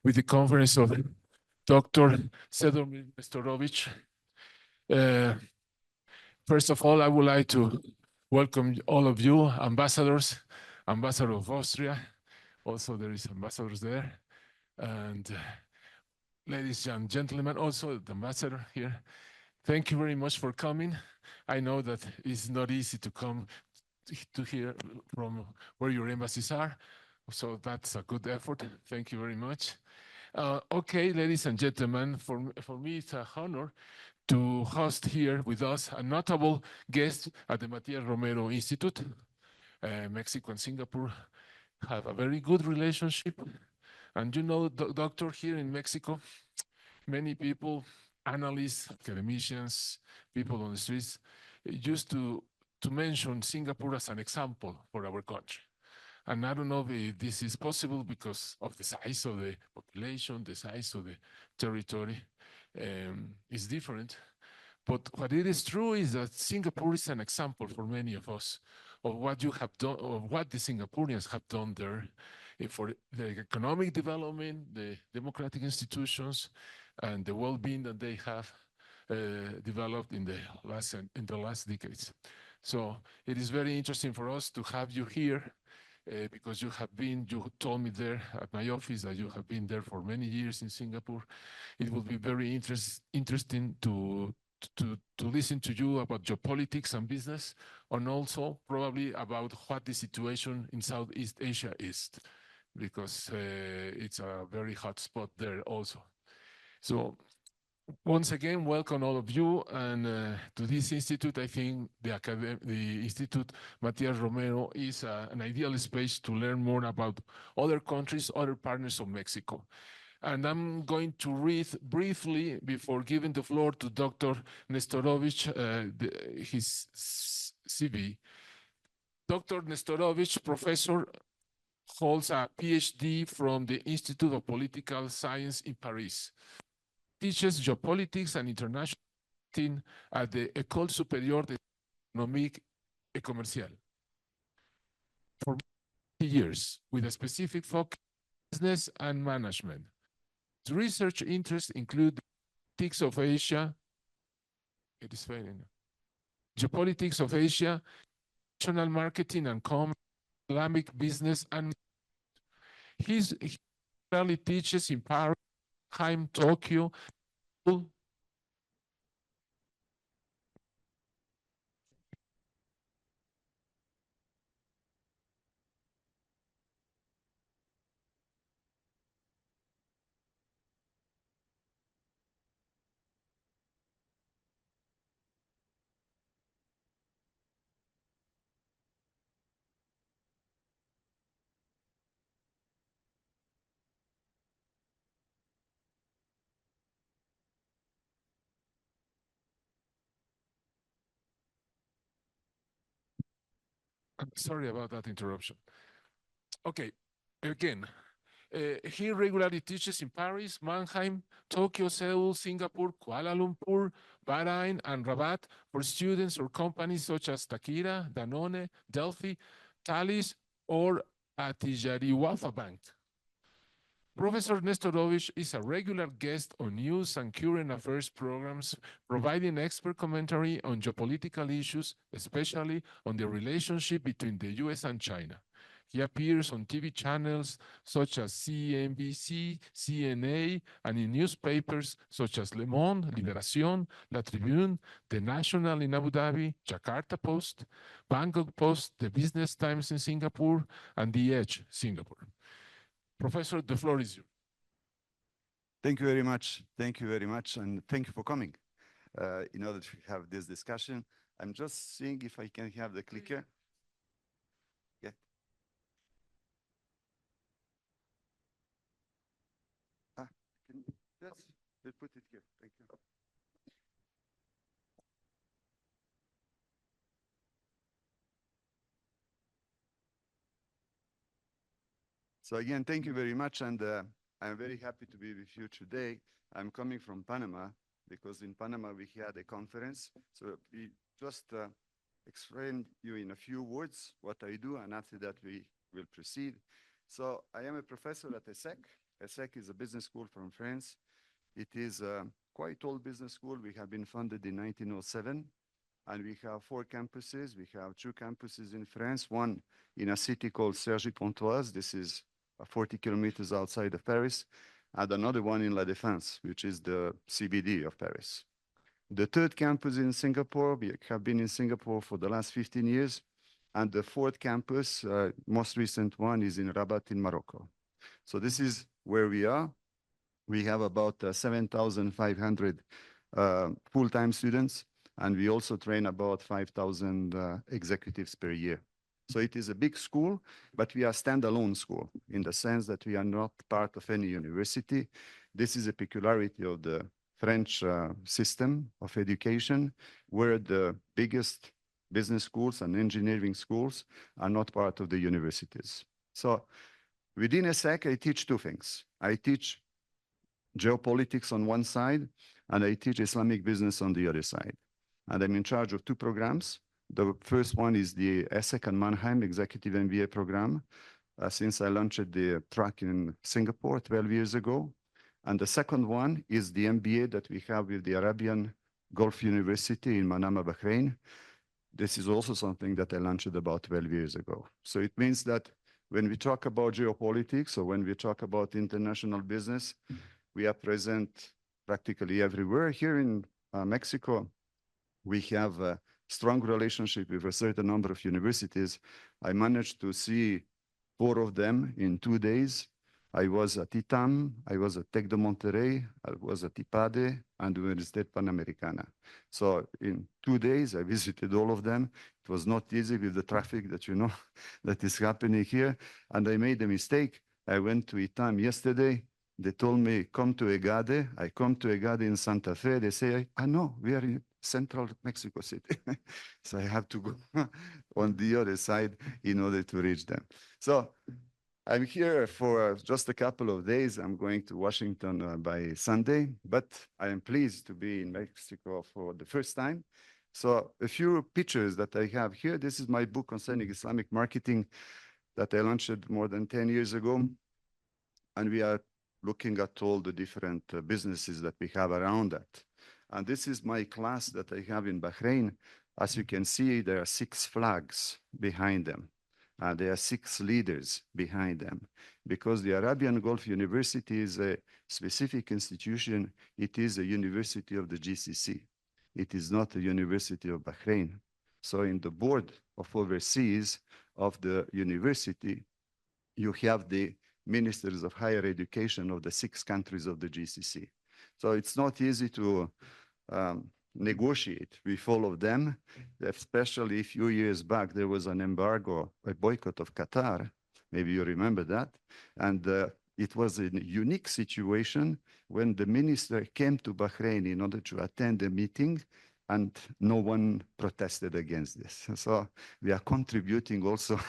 with the conference of Dr. Cedomir Nestorovic. First of all, I would like to welcome all of you, ambassadors, Ambassador of Austria. Also, there is ambassadors there. And ladies and gentlemen, also the ambassador here. Thank you very much for coming. I know that it's not easy to come to hear from where your embassies are. So that's a good effort. Thank you very much. Okay, ladies and gentlemen, for me, it's an honor to host here with us a notable guest at the Matías Romero Institute. Mexico and Singapore have a very good relationship. And you know, doctor, here in Mexico, many people, analysts, academicians, people on the streets, used to mention Singapore as an example for our country. And I don't know if this is possible because of the size of the population, the size of the territory is different. But what it is true is that Singapore is an example for many of us of what you have done, or what the Singaporeans have done there for the economic development, the democratic institutions, and the well-being that they have developed in the last decades. So it is very interesting for us to have you here. Because you told me there at my office that you have been there for many years in Singapore. It will be very interesting to listen to you about geopolitics and business, and also probably about what the situation in Southeast Asia is, because it's a very hot spot there also. So once again, welcome all of you, and to this institute. I think the Institute Matías Romero is an ideal space to learn more about other countries, other partners of Mexico. And I'm going to read briefly, before giving the floor to Dr. Nestorovic, his CV. Dr. Nestorovic, professor, holds a PhD from the Institute of Political Science in Paris. Teaches geopolitics and international marketing at the École Supérieure d'Économie et Commerciale for 20 years, with a specific focus on business and management. His research interests include politics of Asia, geopolitics of Asia, international marketing and commerce, Islamic business, and he currently teaches in Paris, Tokyo. Sorry about that interruption. Okay, again, he regularly teaches in Paris, Mannheim, Tokyo, Seoul, Singapore, Kuala Lumpur, Bahrain, and Rabat for students or companies such as Takira, Danone, Delphi, Thales, or Atijari Wafa Bank. Professor Nestorovic is a regular guest on news and current affairs programs, providing expert commentary on geopolitical issues, especially on the relationship between the US and China. He appears on TV channels such as CNBC, CNA, and in newspapers such as Le Monde, Liberación, La Tribune, The National in Abu Dhabi, Jakarta Post, Bangkok Post, The Business Times in Singapore, and The Edge, Singapore. Professor, the floor is yours. Thank you very much. Thank you very much. And thank you for coming. In order to have this discussion, I'm just seeing if I can have the clicker. Yeah. Let's put it here. Thank you. So again, thank you very much, and I'm very happy to be with you today. I'm coming from Panama, because in Panama we had a conference. So we just explain you in a few words what I do, and after that we will proceed. So I am a professor at ESSEC. ESSEC is a business school from France. It is a quite old business school. We have been founded in 1907, and we have 4 campuses. We have 2 campuses in France, one in a city called Cergy-Pontoise. This is 40 kilometers outside of Paris, and another one in La Défense, which is the CBD of Paris. The 3rd campus in Singapore, we have been in Singapore for the last 15 years, and the 4th campus, most recent one, is in Rabat in Morocco. So this is where we are. We have about 7,500 full-time students, and we also train about 5,000 executives per year. So it is a big school, but we are a standalone school in the sense that we are not part of any university. This is a peculiarity of the French system of education, where the biggest business schools and engineering schools are not part of the universities. So within ESSEC, I teach 2 things. I teach geopolitics on one side, and I teach Islamic business on the other side. And I'm in charge of 2 programs. The first one is the ESSEC and Mannheim Executive MBA program, since I launched the track in Singapore 12 years ago. And the second one is the MBA that we have with the Arabian Gulf University in Manama, Bahrain. This is also something that I launched about 12 years ago. So it means that when we talk about geopolitics, or when we talk about international business, we are present practically everywhere. Here in Mexico, we have a strong relationship with a certain number of universities. I managed to see 4 of them in 2 days. I was at ITAM, I was at Tec de Monterrey, I was at IPADE, and Universidad Panamericana. So in 2 days, I visited all of them. It was not easy with the traffic that you know that is happening here. And I made a mistake. I went to ITAM yesterday. They told me, come to EGADE. I come to EGADE in Santa Fe. They say, no, we are in central Mexico City. So I have to go on the other side in order to reach them. So I'm here for just a couple of days. I'm going to Washington by Sunday, but I am pleased to be in Mexico for the first time. So a few pictures that I have here. This is my book concerning Islamic marketing that I launched more than 10 years ago. And we are looking at all the different businesses that we have around that. And this is my class that I have in Bahrain. As you can see, there are 6 flags behind them. There are 6 leaders behind them. Because the Arabian Gulf University is a specific institution, it is a university of the GCC. It is not a university of Bahrain. So in the board of overseas of the university, you have the ministers of higher education of the 6 countries of the GCC. So it's not easy to negotiate with all of them, especially a few years back, there was an embargo, a boycott of Qatar. Maybe you remember that. And it was a unique situation when the minister came to Bahrain in order to attend a meeting, and no one protested against this. So we are contributing also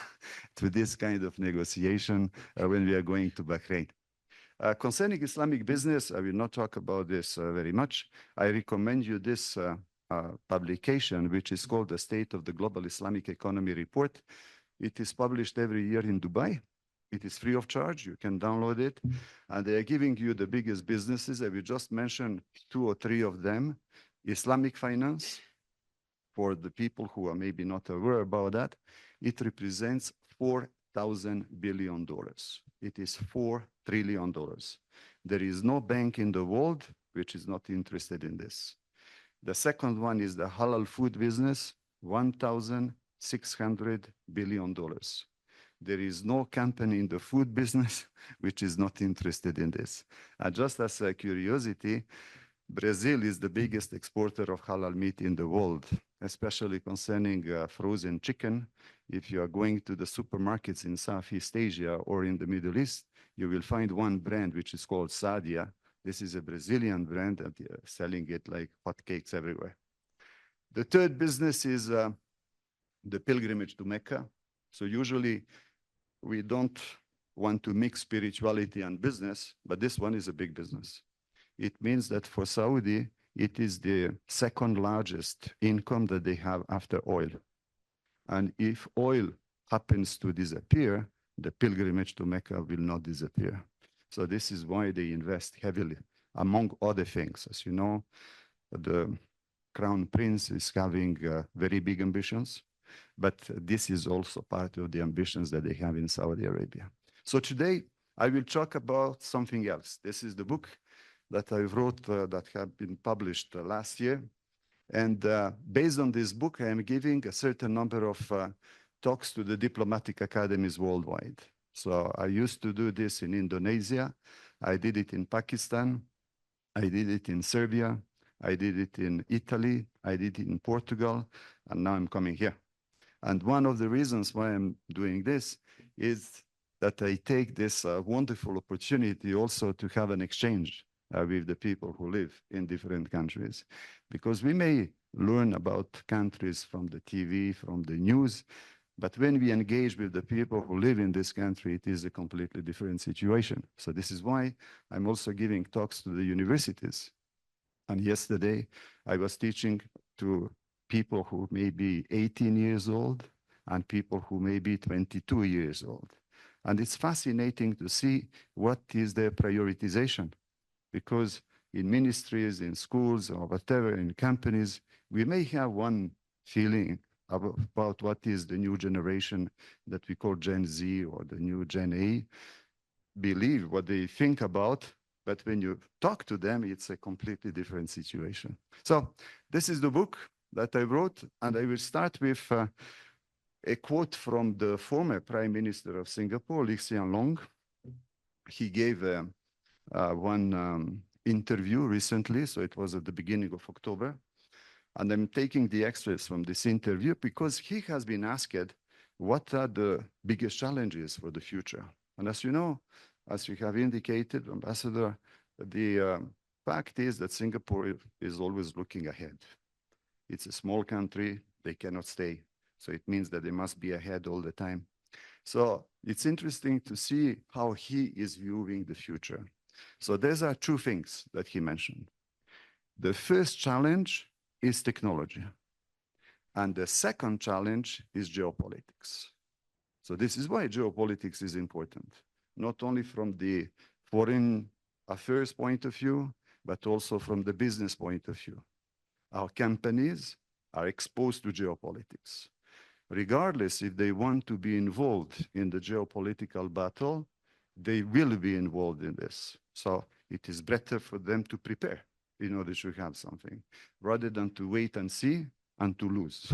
to this kind of negotiation when we are going to Bahrain. Concerning Islamic business, I will not talk about this very much. I recommend you this publication, which is called the State of the Global Islamic Economy Report. It is published every year in Dubai. It is free of charge. You can download it. And they are giving you the biggest businesses. I will just mention 2 or 3 of them. Islamic finance, for the people who are maybe not aware about that, it represents $4,000 billion. It is $4 trillion. There is no bank in the world which is not interested in this. The second one is the halal food business, $1,600 billion. There is no company in the food business which is not interested in this. Just as a curiosity, Brazil is the biggest exporter of halal meat in the world, especially concerning frozen chicken. If you are going to the supermarkets in Southeast Asia or in the Middle East, you will find one brand which is called Sadia. This is a Brazilian brand, and selling it like hotcakes everywhere. The third business is the pilgrimage to Mecca. So usually we don't want to mix spirituality and business, but this one is a big business. It means that for Saudi, it is the 2nd largest income that they have after oil. And if oil happens to disappear, the pilgrimage to Mecca will not disappear. So this is why they invest heavily, among other things. As you know, the Crown Prince is having very big ambitions, but this is also part of the ambitions that they have in Saudi Arabia. So today, I will talk about something else. This is the book that I wrote that have been published last year. And based on this book, I am giving a certain number of talks to the diplomatic academies worldwide. So I used to do this in Indonesia. I did it in Pakistan. I did it in Serbia. I did it in Italy. I did it in Portugal. And now I'm coming here. And one of the reasons why I'm doing this is that I take this wonderful opportunity also to have an exchange with the people who live in different countries. Because we may learn about countries from the TV, from the news, but when we engage with the people who live in this country, it is a completely different situation. So this is why I'm also giving talks to the universities. And yesterday, I was teaching to people who may be 18 years old and people who may be 22 years old. And it's fascinating to see what is their prioritization. Because in ministries, in schools, or whatever, in companies, we may have one feeling about what is the new generation that we call Gen Z or the new Gen A, believe what they think about, but when you talk to them, it's a completely different situation. So this is the book that I wrote, and I will start with a quote from the former Prime Minister of Singapore, Lee Hsien Loong. He gave one interview recently, so it was at the beginning of October. And I'm taking the extras from this interview because he has been asked, what are the biggest challenges for the future? And as you know, as you have indicated, Ambassador, the fact is that Singapore is always looking ahead. It's a small country, they cannot stay. So it means that they must be ahead all the time. So it's interesting to see how he is viewing the future. So these are two things that he mentioned. The first challenge is technology. And the second challenge is geopolitics. So this is why geopolitics is important, not only from the foreign affairs point of view, but also from the business point of view. Our companies are exposed to geopolitics. Regardless if they want to be involved in the geopolitical battle, they will be involved in this. So it is better for them to prepare in order to have something, rather than to wait and see and to lose.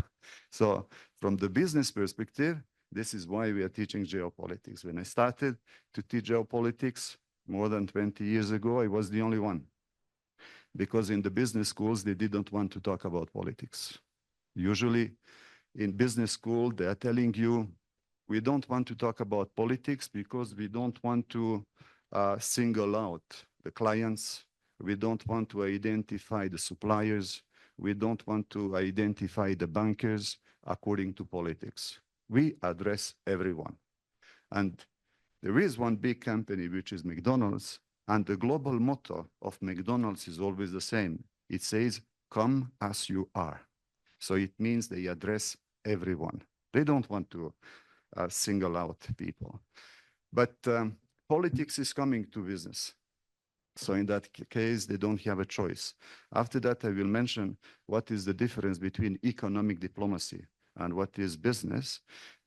So from the business perspective, this is why we are teaching geopolitics. When I started to teach geopolitics more than 20 years ago, I was the only one. Because in the business schools, they didn't want to talk about politics. Usually in business school, they are telling you, we don't want to talk about politics because we don't want to single out the clients. We don't want to identify the suppliers. We don't want to identify the bankers according to politics. We address everyone. And there is one big company, which is McDonald's, and the global motto of McDonald's is always the same. It says, come as you are. So it means they address everyone. They don't want to single out people. But politics is coming to business. So in that case, they don't have a choice. After that, I will mention what is the difference between economic diplomacy and what is business.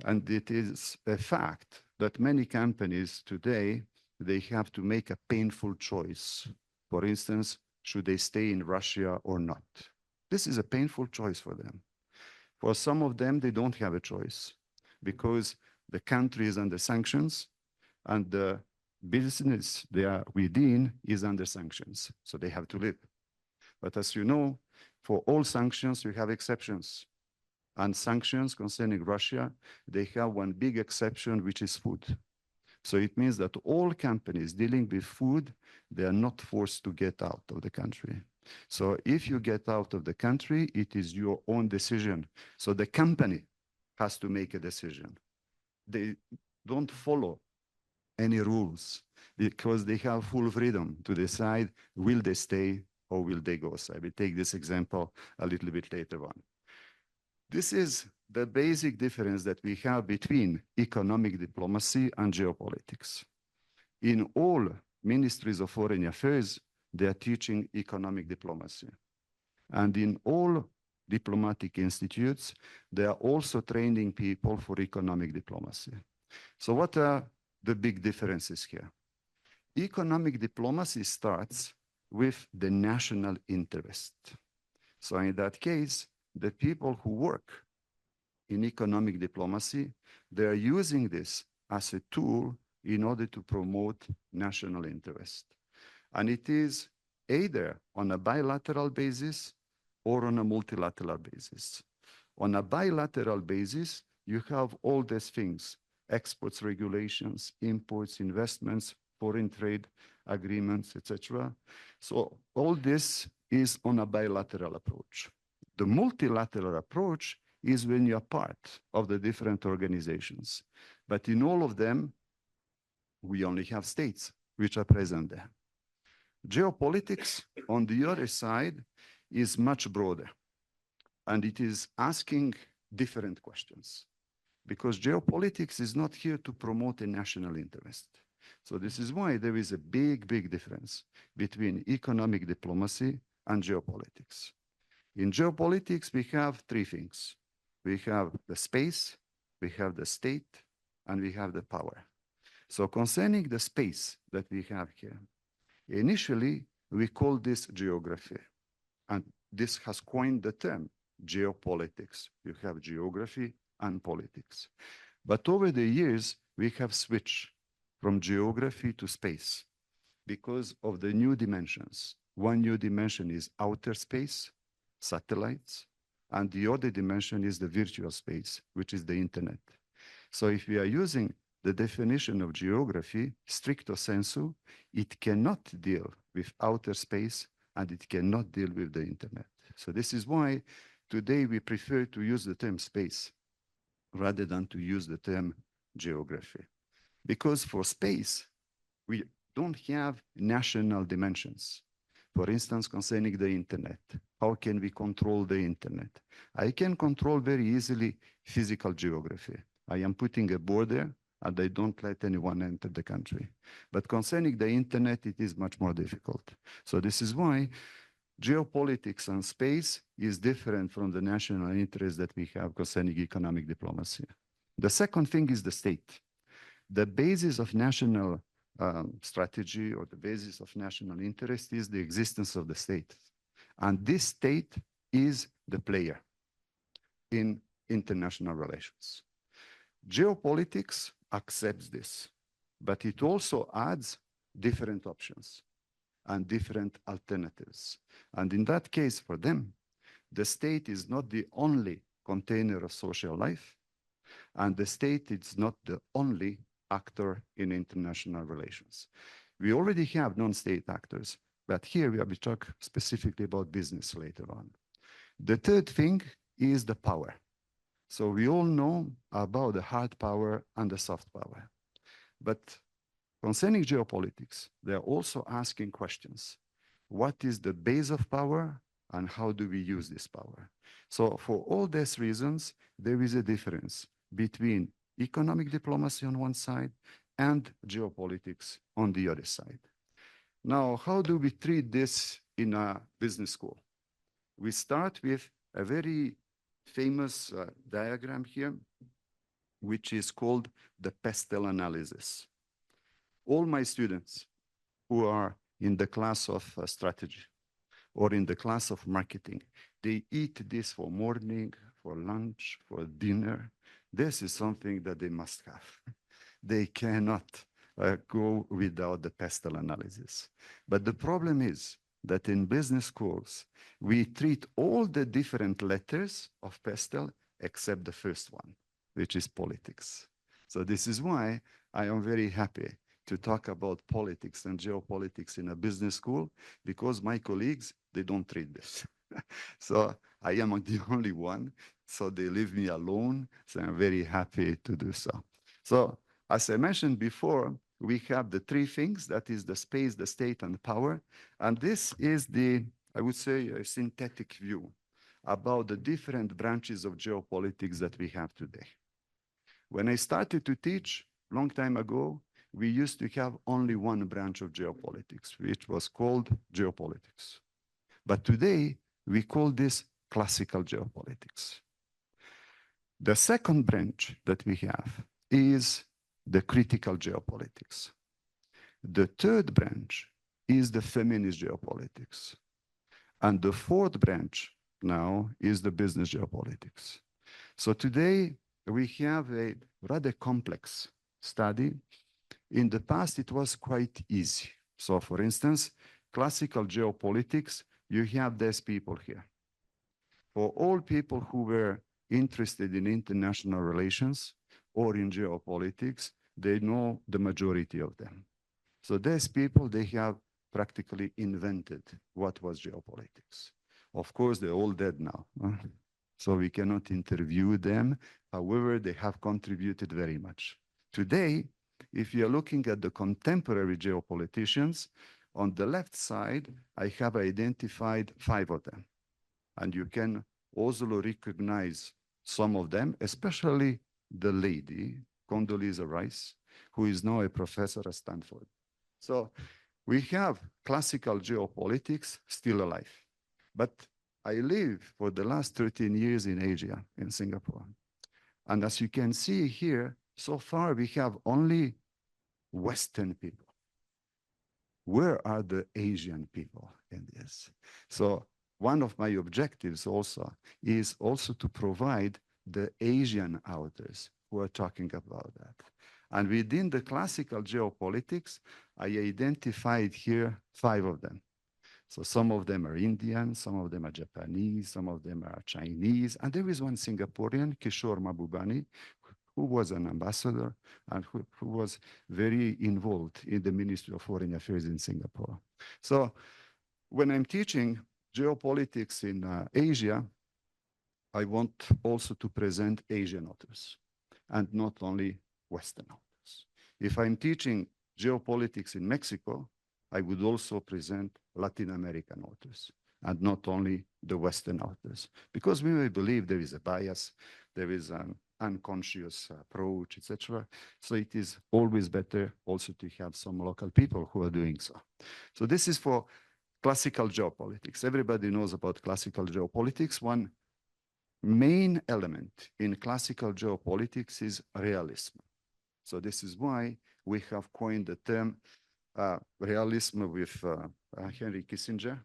And it is a fact that many companies today, they have to make a painful choice. For instance, should they stay in Russia or not? This is a painful choice for them. For some of them, they don't have a choice because the country is under sanctions and the business they are within is under sanctions. So they have to live. But as you know, for all sanctions, you have exceptions. And sanctions concerning Russia, they have one big exception, which is food. So it means that all companies dealing with food, they are not forced to get out of the country. So if you get out of the country, it is your own decision. So the company has to make a decision. They don't follow any rules because they have full freedom to decide, will they stay or will they go? So I will take this example a little bit later on. This is the basic difference that we have between economic diplomacy and geopolitics. In all ministries of foreign affairs, they are teaching economic diplomacy. And in all diplomatic institutes, they are also training people for economic diplomacy. So what are the big differences here? Economic diplomacy starts with the national interest. So in that case, the people who work in economic diplomacy, they are using this as a tool in order to promote national interest. And it is either on a bilateral basis or on a multilateral basis. On a bilateral basis, you have all these things: exports regulations, imports, investments, foreign trade agreements, etc. So all this is on a bilateral approach. The multilateral approach is when you're part of the different organizations. But in all of them, we only have states which are present there. Geopolitics, on the other side, is much broader, and it is asking different questions, because geopolitics is not here to promote a national interest. So this is why there is a big, big difference between economic diplomacy and geopolitics. In geopolitics, we have three things. We have the space, we have the state, and we have the power. So concerning the space that we have here, initially, we call this geography. And this has coined the term geopolitics. You have geography and politics. But over the years, we have switched from geography to space because of the new dimensions. One new dimension is outer space, satellites, and the other dimension is the virtual space, which is the internet. So if we are using the definition of geography, stricto sensu, it cannot deal with outer space and it cannot deal with the internet. So this is why today we prefer to use the term space rather than to use the term geography. Because for space, we don't have national dimensions. For instance, concerning the internet, how can we control the internet? I can control very easily physical geography. I am putting a border and I don't let anyone enter the country. But concerning the internet, it is much more difficult. So this is why geopolitics and space is different from the national interest that we have concerning economic diplomacy. The second thing is the state. The basis of national strategy or the basis of national interest is the existence of the state. And this state is the player in international relations. Geopolitics accepts this, but it also adds different options and different alternatives. And in that case, for them, the state is not the only container of social life, and the state is not the only actor in international relations. We already have non-state actors, but here we talk specifically about business later on. The third thing is the power. So we all know about the hard power and the soft power. But concerning geopolitics, they're also asking questions. What is the base of power and how do we use this power? So for all these reasons, there is a difference between economic diplomacy on one side and geopolitics on the other side. Now, how do we treat this in a business school? We start with a very famous diagram here, which is called the pestle analysis. All my students who are in the class of strategy or in the class of marketing, they eat this for morning, for lunch, for dinner. This is something that they must have. They cannot go without the pestle analysis. But the problem is that in business schools, we treat all the different letters of pestle except the first one, which is politics. So this is why I am very happy to talk about politics and geopolitics in a business school, because my colleagues, they don't treat this. So I am the only one, so they leave me alone, so I'm very happy to do so. So as I mentioned before, we have the three things, that is the space, the state, and the power. And this is the, I would say, a synthetic view about the different branches of geopolitics that we have today. When I started to teach, long time ago, we used to have only one branch of geopolitics, which was called geopolitics. But today, we call this classical geopolitics. The second branch that we have is the critical geopolitics. The third branch is the feminist geopolitics. And the fourth branch now is the business geopolitics. So today, we have a rather complex study. In the past, it was quite easy. So for instance, classical geopolitics, you have these people here. For all people who were interested in international relations or in geopolitics, they know the majority of them. So these people, they have practically invented what was geopolitics. Of course, they're all dead now, so we cannot interview them. However, they have contributed very much. Today, if you're looking at the contemporary geopoliticians, on the left side, I have identified 5 of them. And you can also recognize some of them, especially the lady, Condoleezza Rice, who is now a professor at Stanford. So we have classical geopolitics still alive. But I live for the last 13 years in Asia, in Singapore. And as you can see here, so far we have only Western people. Where are the Asian people in this? So one of my objectives also is also to provide the Asian authors who are talking about that. And within the classical geopolitics, I identified here 5 of them. So some of them are Indian, some of them are Japanese, some of them are Chinese, and there is one Singaporean, Kishore Mahbubani, who was an ambassador and who was very involved in the Ministry of Foreign Affairs in Singapore. So when I'm teaching geopolitics in Asia, I want also to present Asian authors and not only Western authors. If I'm teaching geopolitics in Mexico, I would also present Latin American authors and not only the Western authors, because we may believe there is a bias, there is an unconscious approach, etc. So it is always better also to have some local people who are doing so. So this is for classical geopolitics. Everybody knows about classical geopolitics. One main element in classical geopolitics is realism. So this is why we have coined the term realism with Henry Kissinger,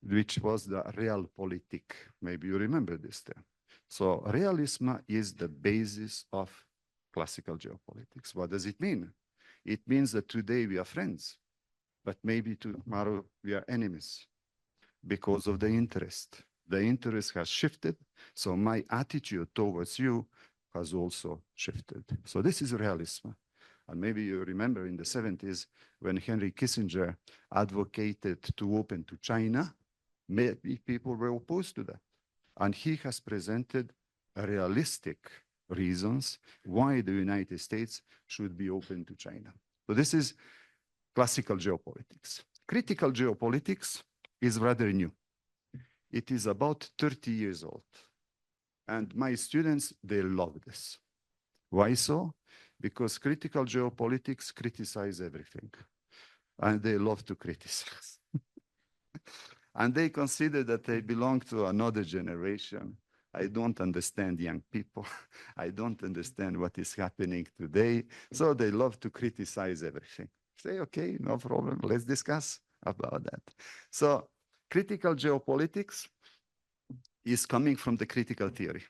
which was the realpolitik. Maybe you remember this term. So realism is the basis of classical geopolitics. What does it mean? It means that today we are friends, but maybe tomorrow we are enemies because of the interest. The interest has shifted, so my attitude towards you has also shifted. So this is realism. And maybe you remember in the 70s when Henry Kissinger advocated to open to China, maybe people were opposed to that. And he has presented realistic reasons why the United States should be open to China. So this is classical geopolitics. Critical geopolitics is rather new. It is about 30 years old. And my students, they love this. Why so? Because critical geopolitics criticize everything. And they love to criticize. And they consider that they belong to another generation. I don't understand young people. I don't understand what is happening today. So they love to criticize everything. Say, okay, no problem. Let's discuss about that. So critical geopolitics is coming from the critical theory.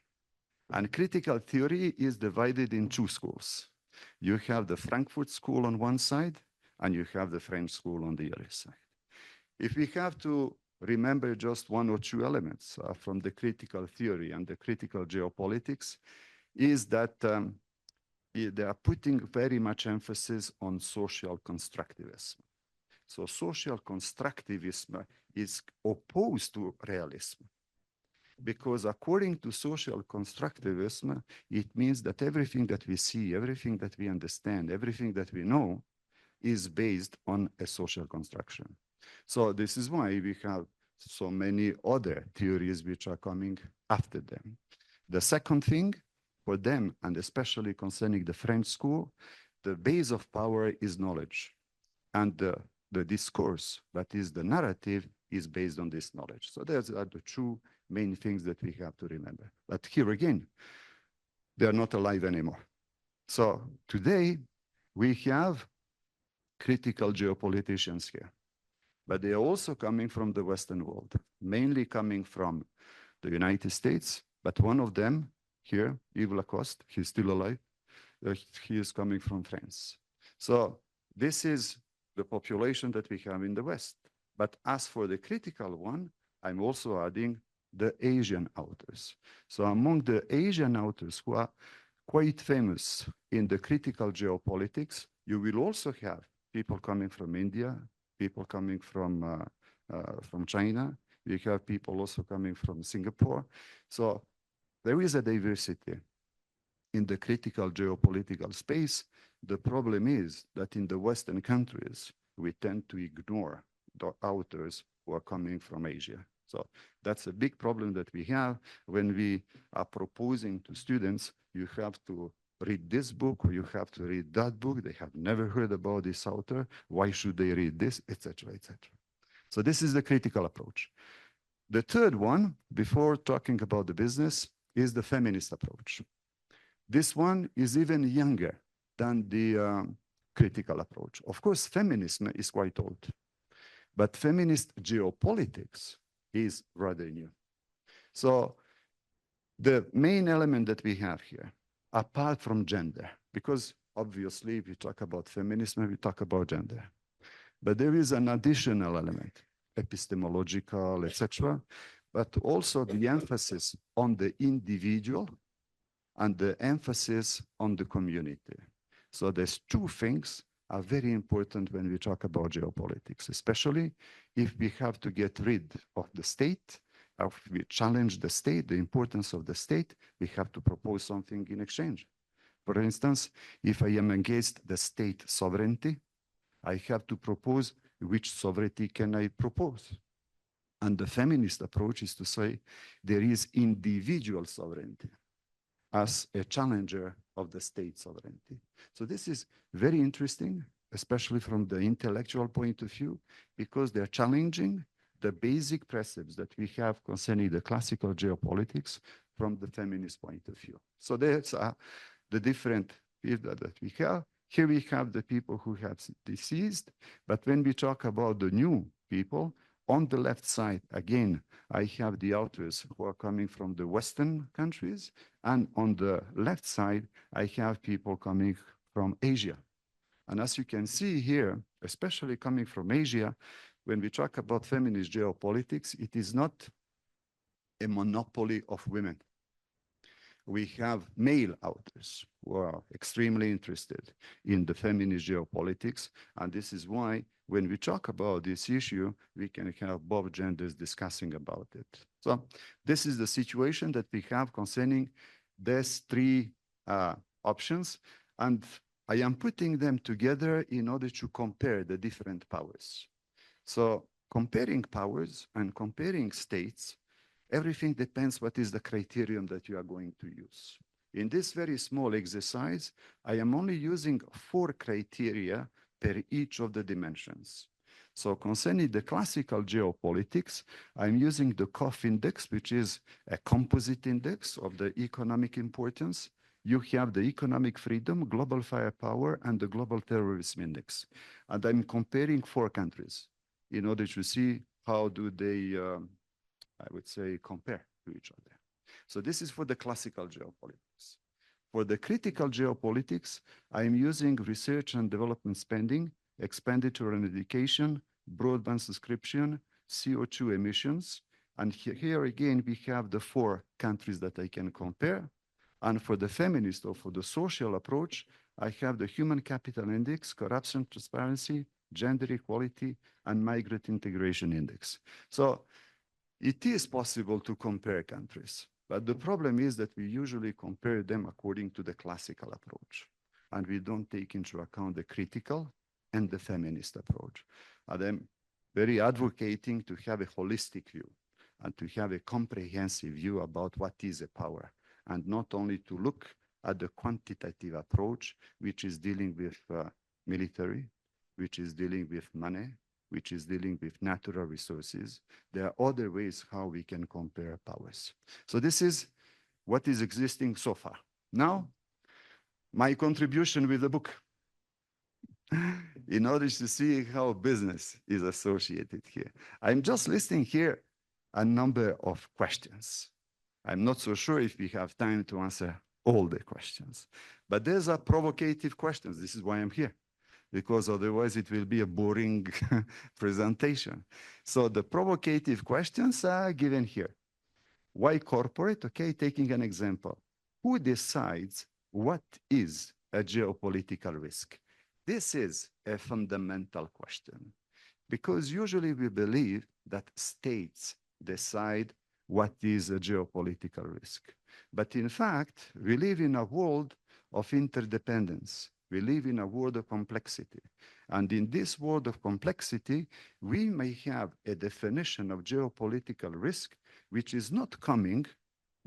And critical theory is divided in 2 schools. You have the Frankfurt School on one side, and you have the French School on the other side. If we have to remember just 1 or 2 elements from the critical theory and the critical geopolitics, is that they are putting very much emphasis on social constructivism. So social constructivism is opposed to realism. Because according to social constructivism, it means that everything that we see, everything that we understand, everything that we know is based on a social construction. So this is why we have so many other theories which are coming after them. The second thing for them, and especially concerning the French school, the base of power is knowledge. And the discourse, that is the narrative, is based on this knowledge. So those are the two main things that we have to remember. But here again, they are not alive anymore. So today, we have critical geopoliticians here, but they are also coming from the Western world, mainly coming from the United States, but one of them here, Yves Lacoste, he's still alive, he is coming from France. So this is the population that we have in the West. But as for the critical one, I'm also adding the Asian authors. So among the Asian authors who are quite famous in the critical geopolitics, you will also have people coming from India, people coming from China. You have people also coming from Singapore. So there is a diversity in the critical geopolitical space. The problem is that in the Western countries, we tend to ignore the authors who are coming from Asia. So that's a big problem that we have when we are proposing to students, you have to read this book or you have to read that book. They have never heard about this author. Why should they read this, etc., etc. So this is the critical approach. The third one, before talking about the business, is the feminist approach. This one is even younger than the critical approach. Of course, feminism is quite old, but feminist geopolitics is rather new. So the main element that we have here, apart from gender, because obviously if we talk about feminism, we talk about gender, but there is an additional element, epistemological, etc., but also the emphasis on the individual and the emphasis on the community. So these two things are very important when we talk about geopolitics, especially if we have to get rid of the state, if we challenge the state, the importance of the state, we have to propose something in exchange. For instance, if I am against the state sovereignty, I have to propose which sovereignty can I propose. And the feminist approach is to say there is individual sovereignty as a challenger of the state sovereignty. So this is very interesting, especially from the intellectual point of view, because they're challenging the basic precepts that we have concerning the classical geopolitics from the feminist point of view. So that's the different people that we have. Here we have the people who have deceased, but when we talk about the new people, on the left side, again, I have the authors who are coming from the Western countries, and on the left side, I have people coming from Asia. And as you can see here, especially coming from Asia, when we talk about feminist geopolitics, it is not a monopoly of women. We have male authors who are extremely interested in the feminist geopolitics, and this is why when we talk about this issue, we can have both genders discussing about it. So this is the situation that we have concerning these three options, and I am putting them together in order to compare the different powers. So comparing powers and comparing states, everything depends what is the criterion that you are going to use. In this very small exercise, I am only using 4 criteria per each of the dimensions. So concerning the classical geopolitics, I'm using the COF index, which is a composite index of the economic importance. You have the economic freedom, global firepower, and the global terrorism index. And I'm comparing 4 countries in order to see how do they, I would say, compare to each other. So this is for the classical geopolitics. For the critical geopolitics, I'm using research and development spending, expenditure on education, broadband subscription, CO2 emissions. And here again, we have the 4 countries that I can compare. And for the feminist or for the social approach, I have the human capital index, corruption, transparency, gender equality, and migrant integration index. So it is possible to compare countries, but the problem is that we usually compare them according to the classical approach, and we don't take into account the critical and the feminist approach. And I'm very advocating to have a holistic view and to have a comprehensive view about what is a power, and not only to look at the quantitative approach, which is dealing with military, which is dealing with money, which is dealing with natural resources. There are other ways how we can compare powers. So this is what is existing so far. Now, my contribution with the book, in order to see how business is associated here. I'm just listing here a number of questions. I'm not so sure if we have time to answer all the questions, but there's a provocative questions. This is why I'm here, because otherwise it will be a boring presentation. So the provocative questions are given here. Why corporate? Okay, taking an example. Who decides what is a geopolitical risk? This is a fundamental question, because usually we believe that states decide what is a geopolitical risk. But in fact, we live in a world of interdependence. We live in a world of complexity. And in this world of complexity, we may have a definition of geopolitical risk which is not coming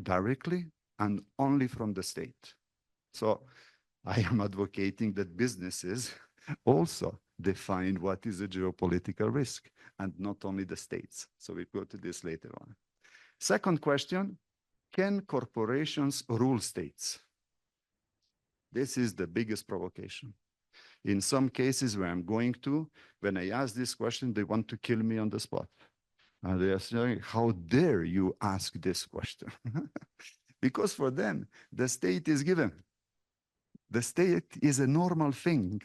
directly and only from the state. So I am advocating that businesses also define what is a geopolitical risk, and not only the states. So we go to this later on. Second question, can corporations rule states? This is the biggest provocation. In some cases where I'm going to, when I ask this question, they want to kill me on the spot. And they are saying, how dare you ask this question? Because for them, the state is given. The state is a normal thing.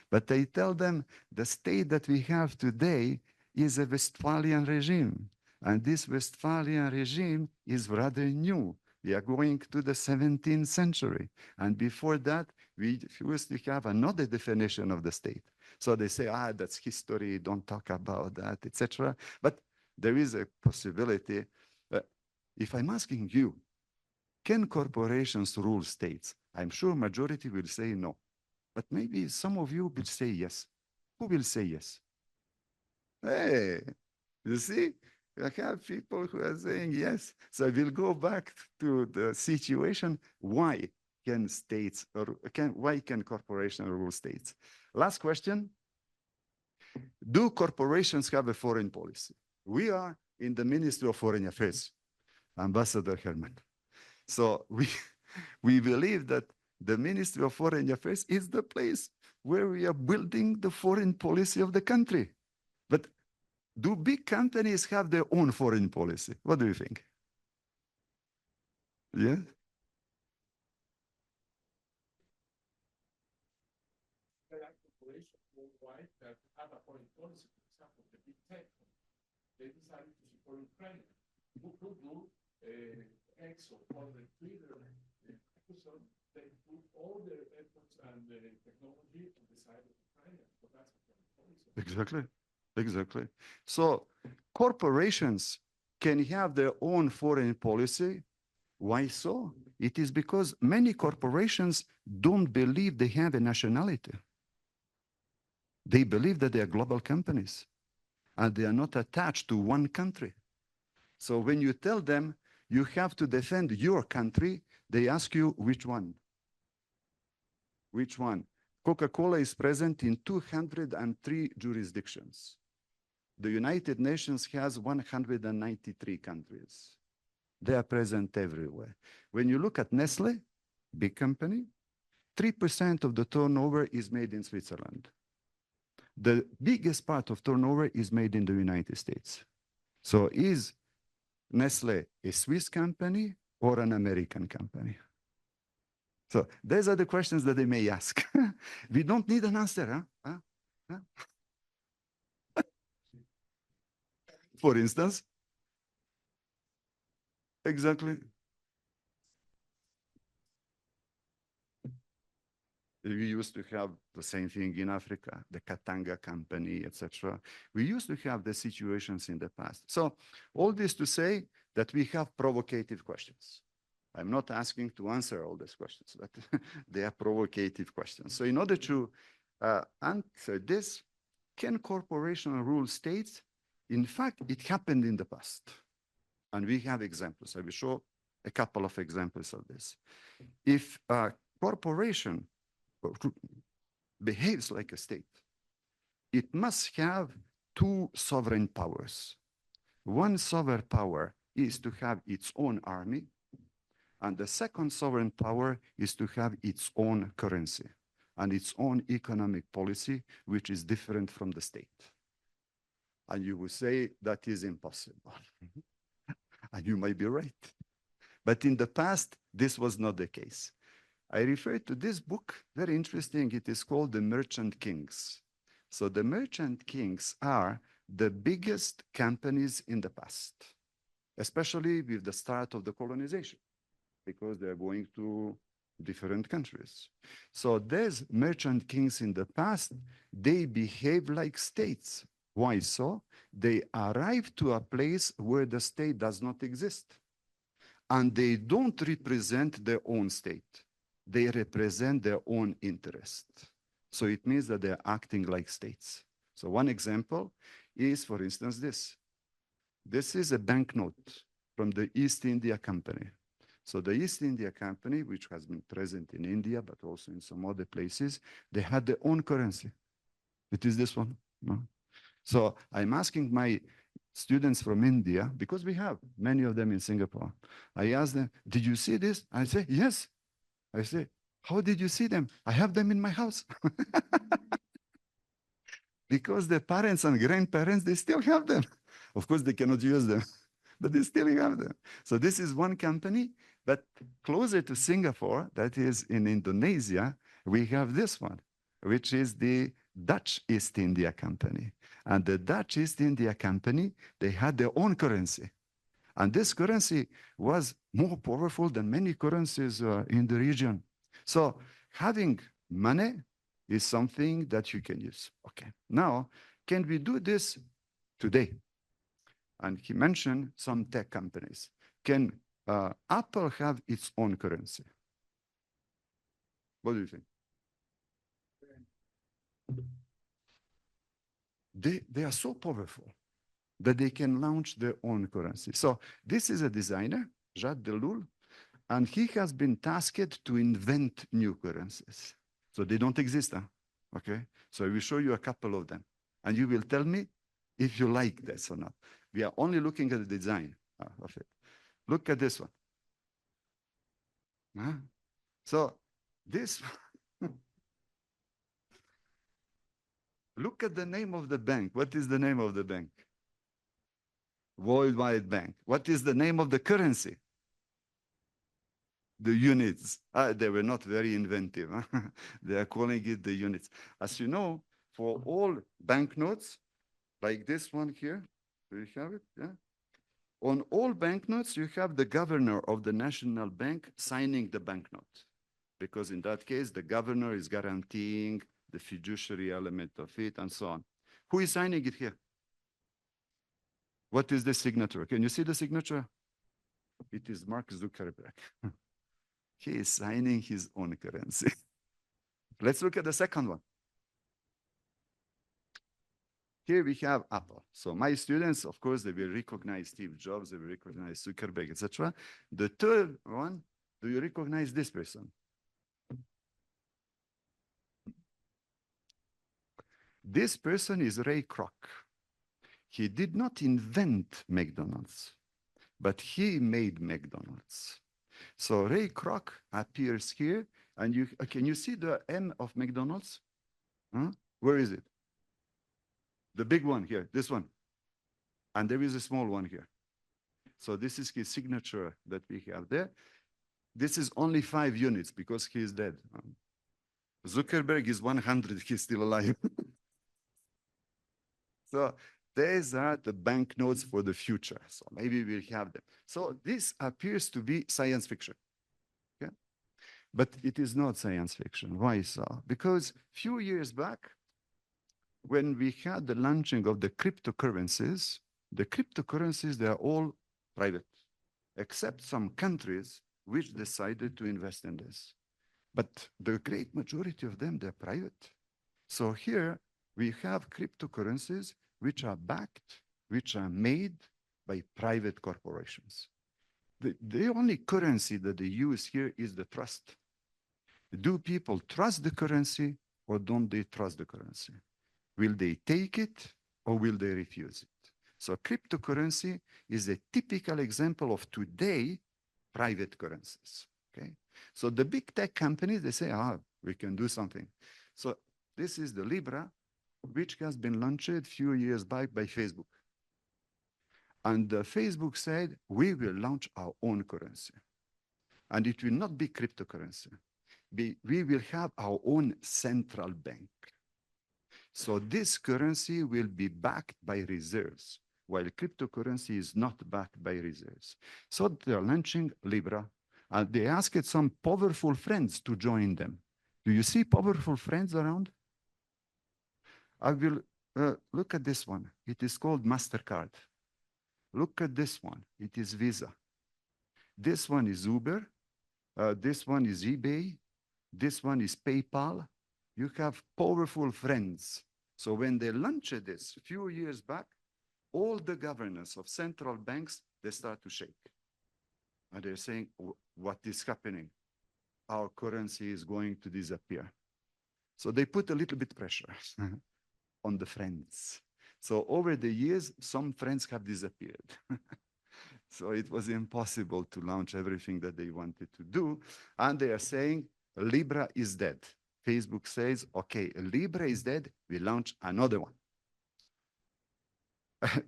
But I tell them the state that we have today is a Westphalian regime. And this Westphalian regime is rather new. We are going to the 17th century. And before that, we used to have another definition of the state. So they say, that's history, don't talk about that, etc. But there is a possibility. If I'm asking you, can corporations rule states? I'm sure majority will say no. But maybe some of you will say yes. Who will say yes? Hey, you see? I have people who are saying yes. So we'll go back to the situation. Why can states, or why can corporations rule states? Last question. Do corporations have a foreign policy? We are in the Ministry of Foreign Affairs, Ambassador Herman. So we believe that the Ministry of Foreign Affairs is the place where we are building the foreign policy of the country. But do big companies have their own foreign policy? What do you think? Yeah? There are corporations worldwide that have a foreign policy. For example, the big tech, they decided to support Ukraine. Who could do X or the Twitter, Microsoft, they put all their efforts and technology on the side of Ukraine. So that's a foreign policy. Exactly. Exactly. So corporations can have their own foreign policy. Why so? It is because many corporations don't believe they have a nationality. They believe that they are global companies and they are not attached to one country. So when you tell them you have to defend your country, they ask you which one? Which one? Coca-Cola is present in 203 jurisdictions. The United Nations has 193 countries. They are present everywhere. When you look at Nestle, big company, 3% of the turnover is made in Switzerland. The biggest part of turnover is made in the United States. So is Nestle a Swiss company or an American company? So these are the questions that they may ask. We don't need an answer, huh? For instance, exactly. We used to have the same thing in Africa, the Katanga company, etc. We used to have the situations in the past. So all this to say that we have provocative questions. I'm not asking to answer all these questions, but they are provocative questions. So in order to answer this, can corporations rule states? In fact, it happened in the past. And we have examples. I will show a couple of examples of this. If a corporation behaves like a state, it must have two sovereign powers. One sovereign power is to have its own army, and the second sovereign power is to have its own currency and its own economic policy, which is different from the state. And you will say that is impossible. And you might be right. But in the past, this was not the case. I refer to this book, very interesting. It is called The Merchant Kings. So the merchant kings are the biggest companies in the past, especially with the start of the colonization, because they're going to different countries. So these merchant kings in the past, they behave like states. Why so? They arrive to a place where the state does not exist. And they don't represent their own state. They represent their own interest. So it means that they're acting like states. So one example is, for instance, this. This is a banknote from the East India Company. So the East India Company, which has been present in India, but also in some other places, they had their own currency. It is this one. No? So I'm asking my students from India, because we have many of them in Singapore. I ask them, did you see this? I say, yes. I say, how did you see them? I have them in my house. Because the parents and grandparents, they still have them. Of course, they cannot use them, but they still have them. So this is one company, but closer to Singapore, that is in Indonesia, we have this one, which is the Dutch East India Company. And the Dutch East India Company, they had their own currency. And this currency was more powerful than many currencies in the region. So having money is something that you can use. Okay, now, can we do this today? And he mentioned some tech companies. Can Apple have its own currency? What do you think? They are so powerful that they can launch their own currency. So this is a designer, Jacques Deloul, and he has been tasked to invent new currencies. So they don't exist, huh? Okay? So I will show you a couple of them, and you will tell me if you like this or not. We are only looking at the design of it. Look at this one. Huh? So this, look at the name of the bank. What is the name of the bank? Worldwide Bank. What is the name of the currency? The units. They were not very inventive. Huh? They are calling it the units. As you know, for all banknotes, like this one here, do you have it? Yeah. On all banknotes, you have the governor of the national bank signing the banknote, because in that case, the governor is guaranteeing the fiduciary element of it and so on. Who is signing it here? What is the signature? Can you see the signature? It is Mark Zuckerberg. He is signing his own currency. Let's look at the second one. Here we have Apple. So my students, of course, they will recognize Steve Jobs, they will recognize Zuckerberg, etc. The third one, do you recognize this person? This person is Ray Kroc. He did not invent McDonald's, but he made McDonald's. So Ray Kroc appears here, and can you see the M of McDonald's? Huh? Where is it? The big one here, this one. And there is a small one here. So this is his signature that we have there. This is only 5 units because he is dead. Zuckerberg is 100, he's still alive. So these are the banknotes for the future. So maybe we'll have them. So this appears to be science fiction. Okay? But it is not science fiction. Why so? Because a few years back, when we had the launching of the cryptocurrencies, they are all private, except some countries which decided to invest in this. But the great majority of them, they're private. So here we have cryptocurrencies which are backed, which are made by private corporations. The only currency that they use here is the trust. Do people trust the currency or don't they trust the currency? Will they take it or will they refuse it? So cryptocurrency is a typical example of today private currencies. Okay, so the big tech companies, they say, we can do something. So this is the Libra, which has been launched a few years back by Facebook. And Facebook said, we will launch our own currency. And it will not be cryptocurrency. We will have our own central bank. So this currency will be backed by reserves, while cryptocurrency is not backed by reserves. So they're launching Libra, and they asked some powerful friends to join them. Do you see powerful friends around? I will look at this one. It is called MasterCard. Look at this one. It is Visa. This one is Uber. This one is eBay. This one is PayPal. You have powerful friends. So when they launched this a few years back, all the governors of central banks, they start to shake. And they're saying, what is happening? Our currency is going to disappear. So they put a little bit pressure on the friends. So over the years, some friends have disappeared. So it was impossible to launch everything that they wanted to do. And they are saying, Libra is dead. Facebook says, okay, Libra is dead, we launch another one.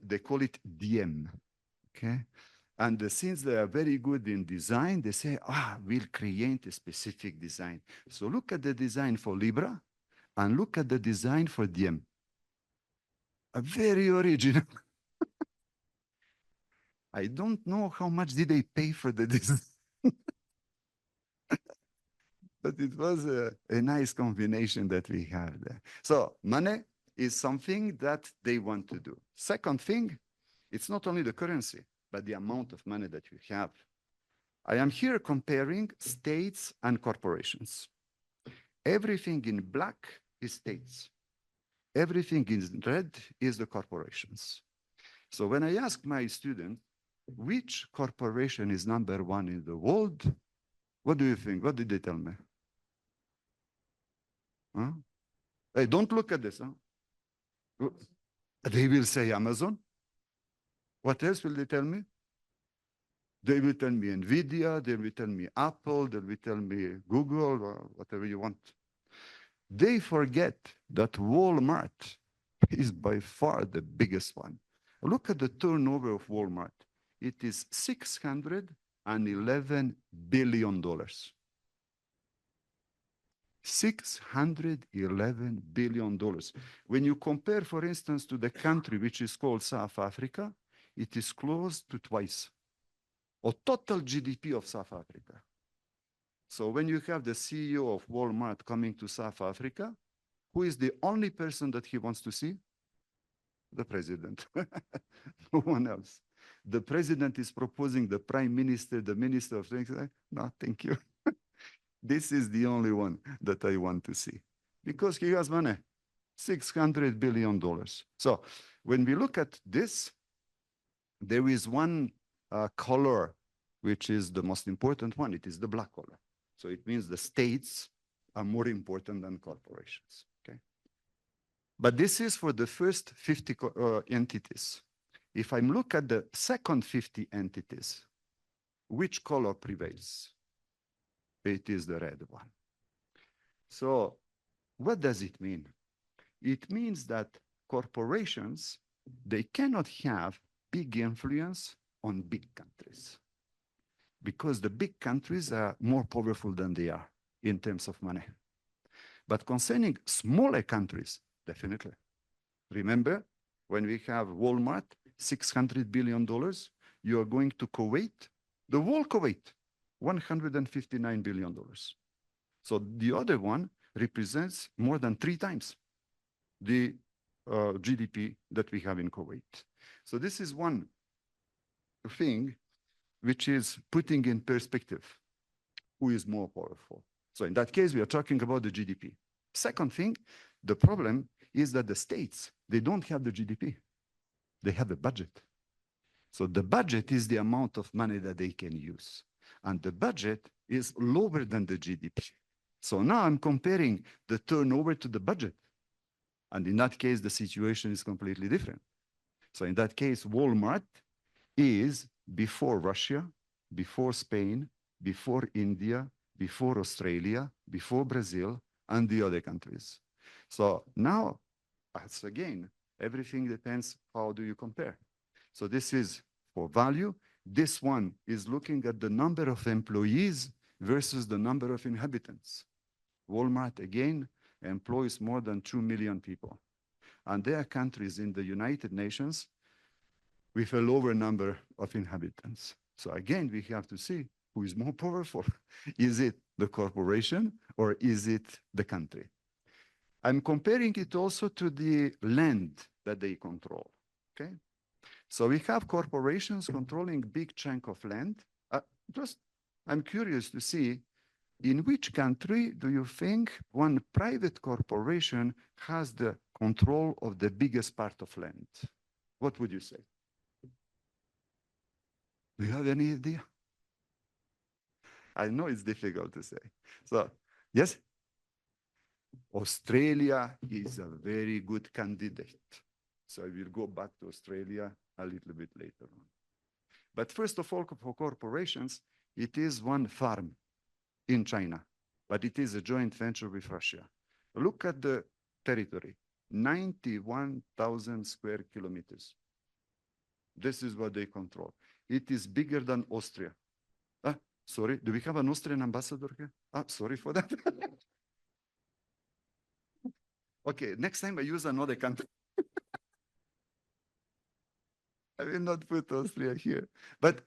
They call it Diem, okay? And since they are very good in design, they say, we'll create a specific design. So look at the design for Libra and look at the design for Diem. A very original. I don't know how much did they pay for the design. But it was a nice combination that we have there. So money is something that they want to do. Second thing, it's not only the currency, but the amount of money that you have. I am here comparing states and corporations. Everything in black is states. Everything in red is the corporations. So when I ask my students, which corporation is #1 in the world? What do you think? What did they tell me? Huh? Hey, don't look at this. Huh? They will say Amazon. What else will they tell me? They will tell me NVIDIA, they will tell me Apple, they will tell me Google, or whatever you want. They forget that Walmart is by far the biggest one. Look at the turnover of Walmart. It is $611 billion. $611 billion. When you compare, for instance, to the country which is called South Africa, it is close to twice or total GDP of South Africa. So when you have the CEO of Walmart coming to South Africa, who is the only person that he wants to see? The president. No one else. The president is proposing the prime minister, the minister of things. No, thank you. This is the only one that I want to see because he has money, $600 billion. So when we look at this, there is one color, which is the most important one. It is the black color. So it means the states are more important than corporations, okay? But this is for the first 50 entities. If I look at the second 50 entities, which color prevails? It is the red one. So what does it mean? It means that corporations, they cannot have big influence on big countries because the big countries are more powerful than they are in terms of money. But concerning smaller countries, definitely. Remember, when we have Walmart, $600 billion, you are going to Kuwait, the whole Kuwait, $159 billion. So the other one represents more than 3 times the GDP that we have in Kuwait. So this is one thing which is putting in perspective who is more powerful. So in that case, we are talking about the GDP. Second thing, the problem is that the states, they don't have the GDP. They have a budget. So the budget is the amount of money that they can use. And the budget is lower than the GDP. So now I'm comparing the turnover to the budget. And in that case, the situation is completely different. So in that case, Walmart is before Russia, before Spain, before India, before Australia, before Brazil, and the other countries. So now, as again, everything depends how do you compare. So this is for value. This one is looking at the number of employees versus the number of inhabitants. Walmart, again, employs more than 2 million people. And there are countries in the United Nations with a lower number of inhabitants. So again, we have to see who is more powerful. Is it the corporation or is it the country? I'm comparing it also to the land that they control, okay? So we have corporations controlling big chunk of land. I'm curious to see, in which country do you think one private corporation has the control of the biggest part of land? What would you say? Do you have any idea? I know it's difficult to say. So, yes? Australia is a very good candidate. So I will go back to Australia a little bit later on. But first of all, for corporations, it is one farm in China, but it is a joint venture with Russia. Look at the territory, 91,000 square kilometers. This is what they control. It is bigger than Austria. Sorry, do we have an Austrian ambassador here? Sorry for that. Okay, next time I use another country. I will not put Austria here. But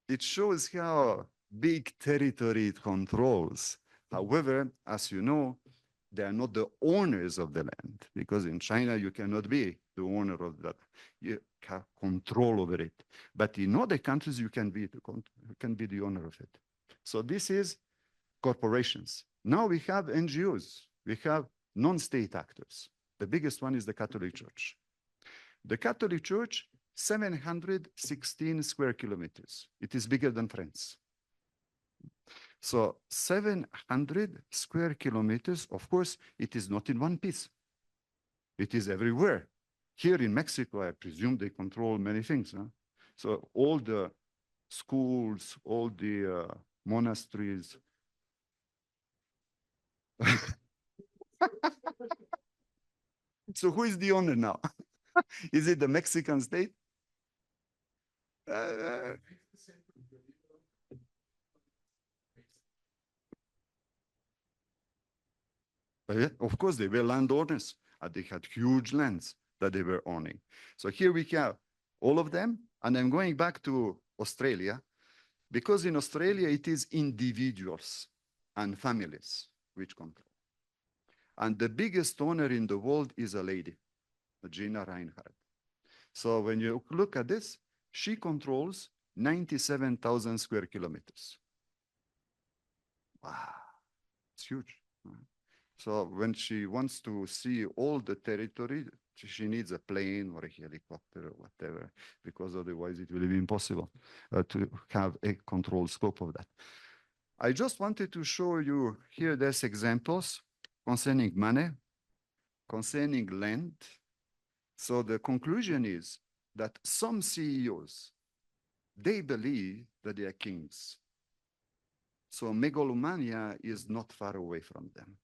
it shows how big territory it controls. However, as you know, they are not the owners of the land, because in China, you cannot be the owner of that. You have control over it. But in other countries, you can be the owner of it. So this is corporations. Now we have NGOs. We have non-state actors. The biggest one is the Catholic Church. The Catholic Church, 716 square kilometers. It is bigger than France. So 700 square kilometers, of course, it is not in one piece. It is everywhere. Here in Mexico, I presume they control many things. Huh? So all the schools, all the monasteries. So who is the owner now? Is it the Mexican state? Of course, they were landowners, and they had huge lands that they were owning. So here we have all of them, and I'm going back to Australia, because in Australia, it is individuals and families which control. And the biggest owner in the world is a lady, Gina Reinhardt. So when you look at this, she controls 97,000 square kilometers. Wow, it's huge. So when she wants to see all the territory, she needs a plane or a helicopter or whatever, because otherwise it will be impossible to have a control scope of that. I just wanted to show you here, there's examples concerning money, concerning land. So the conclusion is that some CEOs, they believe that they are kings. So megalomania is not far away from them,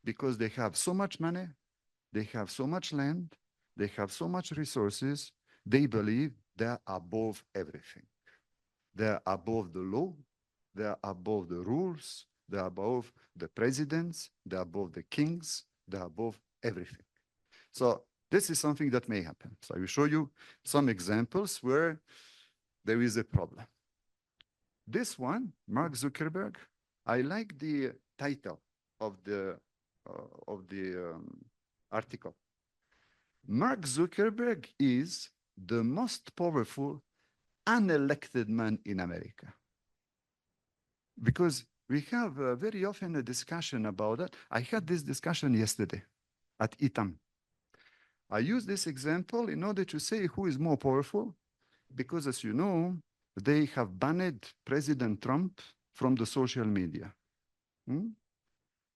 because they have so much money, they have so much land, they have so much resources, they believe they're above everything. They're above the law, they're above the rules, they're above the presidents, they're above the kings, they're above everything. So this is something that may happen. So I will show you some examples where there is a problem. This one, Mark Zuckerberg, I like the title of the article. Mark Zuckerberg is the most powerful unelected man in America. Because we have very often a discussion about that. I had this discussion yesterday at ITAM. I use this example in order to say who is more powerful. Because as you know, they have banned President Trump from the social media.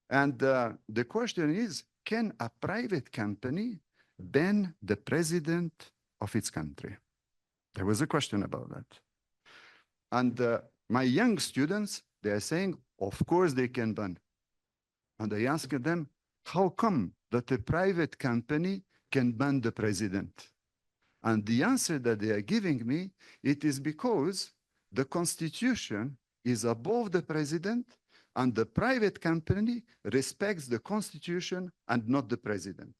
And the question is, can a private company ban the president of its country? There was a question about that. And my young students, they are saying, of course they can ban. And I asked them, how come that a private company can ban the president? And the answer that they are giving me, it is because the Constitution is above the president and the private company respects the Constitution and not the president.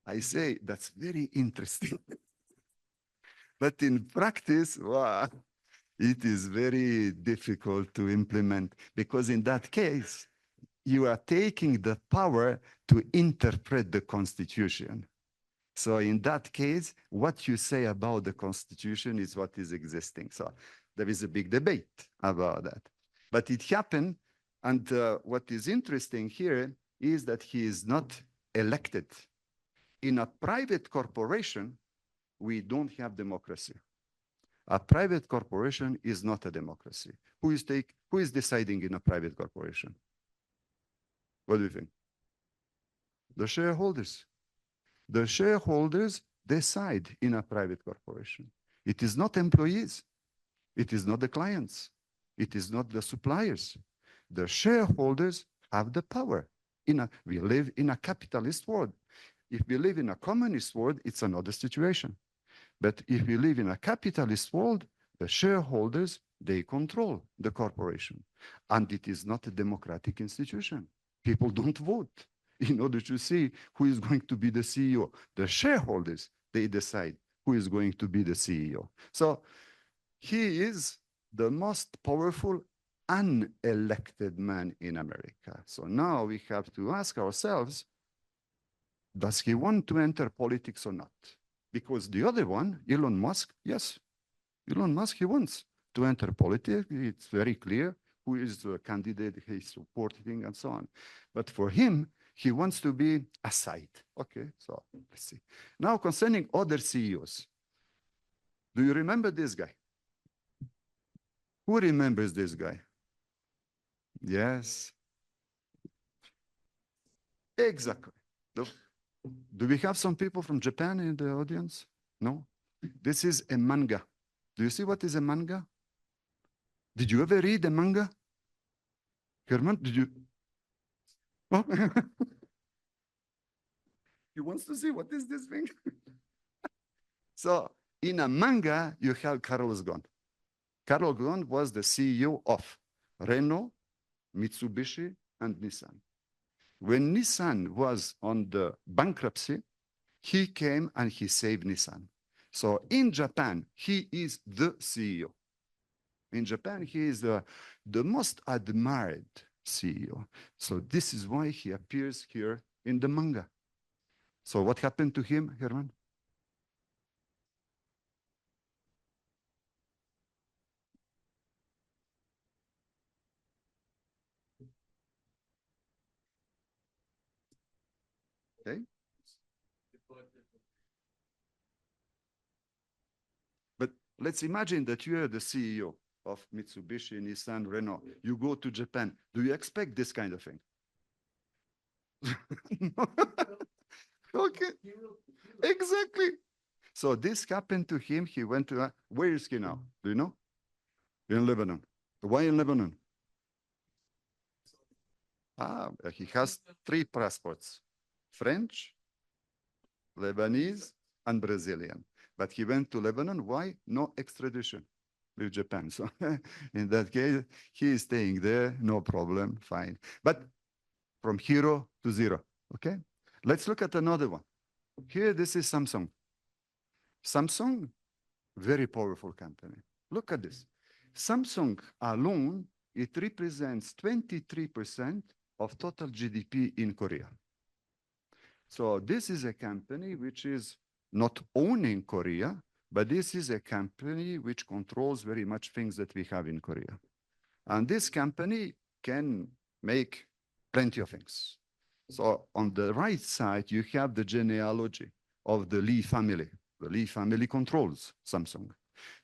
I say, that's very interesting. But in practice, wow, it is very difficult to implement because in that case, you are taking the power to interpret the Constitution. So in that case, what you say about the Constitution is what is existing. So there is a big debate about that. But it happened, and what is interesting here is that he is not elected. In a private corporation, we don't have democracy. A private corporation is not a democracy. Who is deciding in a private corporation? What do you think? The shareholders. The shareholders decide in a private corporation. It is not employees. It is not the clients. It is not the suppliers. The shareholders have the power. We live in a capitalist world. If we live in a communist world, it's another situation. But if we live in a capitalist world, the shareholders, they control the corporation. And it is not a democratic institution. People don't vote in order to see who is going to be the CEO. The shareholders, they decide who is going to be the CEO. So he is the most powerful unelected man in America. So now we have to ask ourselves, does he want to enter politics or not? Because the other one, Elon Musk, yes, Elon Musk, he wants to enter politics. It's very clear who is the candidate he's supporting and so on. But for him, he wants to be aside. Okay, so let's see. Now concerning other CEOs, do you remember this guy? Who remembers this guy? Yes. Exactly. Do we have some people from Japan in the audience? No? This is a manga. Do you see what is a manga? Did you ever read a manga? Herman, did you? Oh. He wants to see what is this thing? So in a manga, you have Carlos Ghosn. Carlos Ghosn was the CEO of Renault, Mitsubishi, and Nissan. When Nissan was on the bankruptcy, he came and he saved Nissan. So in Japan, he is the CEO. In Japan, he is the most admired CEO. So this is why he appears here in the manga. So what happened to him, Herman? Okay. But let's imagine that you are the CEO of Mitsubishi, Nissan, Renault. You go to Japan. Do you expect this kind of thing? Okay. Exactly. So this happened to him. He went to, where is he now? Do you know? In Lebanon. Why in Lebanon? He has 3 passports, French, Lebanese, and Brazilian. But he went to Lebanon. Why? No extradition with Japan. So in that case, he is staying there, no problem, fine. But from hero to zero, okay? Let's look at another one. Here, this is Samsung. Samsung, very powerful company. Look at this. Samsung alone, it represents 23% of total GDP in Korea. So this is a company which is not owning Korea, but this is a company which controls very much things that we have in Korea. And this company can make plenty of things. So on the right side, you have the genealogy of the Lee family. The Lee family controls Samsung.